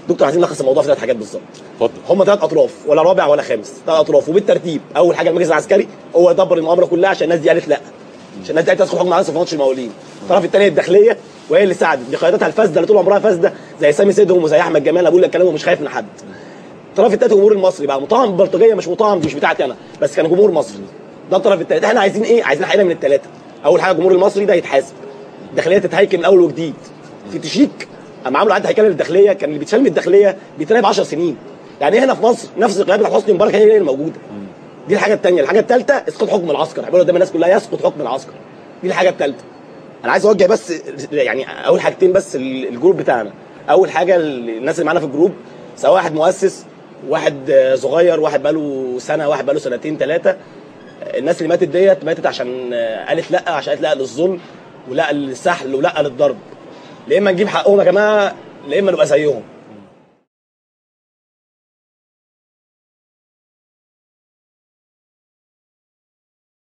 دكتور عايزين نلخص الموضوع في 3 حاجات بالظبط. اتفضل. هم 3 اطراف، ولا رابع ولا خامس، 3 اطراف وبالترتيب. اول حاجه المجلس العسكري هو دبر المؤامره كلها عشان الناس دي قالت لا، عشان الناس دي قالت تدخل حكم على صفات المقاولين. الطرف الثاني الداخليه، وهي اللي ساعدت بقياداتها الفاسده اللي طول عمرها فاسده زي سامي سيدهم وزي احمد جمال. انا بقول لك كلامه مش خايف من حد. الطرف الثالث الجمهور المصري بقى، مطعم ببلطجيه مش مطعم، دي مش بتاعتي انا، بس كان جمهور مصري. ده الطرف الثالث. احنا عايزين ايه؟ عايزين حاجه من الثلاثه. اول حاجه الجمهور المصري ده يتحاسب، الداخليه تتهيكل من اول وجديد. في تشيك اما عملوا عد هيكله للداخليه، كان اللي بيتشال من الداخليه بيتراقب 10 سنين. يعني هنا في مصر نفس قياده حسني مبارك هي اللي موجوده. دي الحاجه الثانيه. الحاجه الثالثه اسقاط حكم العسكر، هيقولوا قدام الناس كلها يسقط حكم العسكر. دي الحاجه الثالثه. انا عايز اوجه بس يعني اول حاجتين بس الجروب بتاعنا. اول حاجه الناس اللي معانا في الجروب، سواء واحد مؤسس، واحد صغير، واحد بقاله سنه، واحد بقاله سنتين 3. الناس اللي ماتت ديت ماتت عشان قالت لا، عشان قالت لا للظلم ولا للسحل ولا للضرب. لا اما نجيب حقهم يا جماعه، لا اما نبقى زيهم.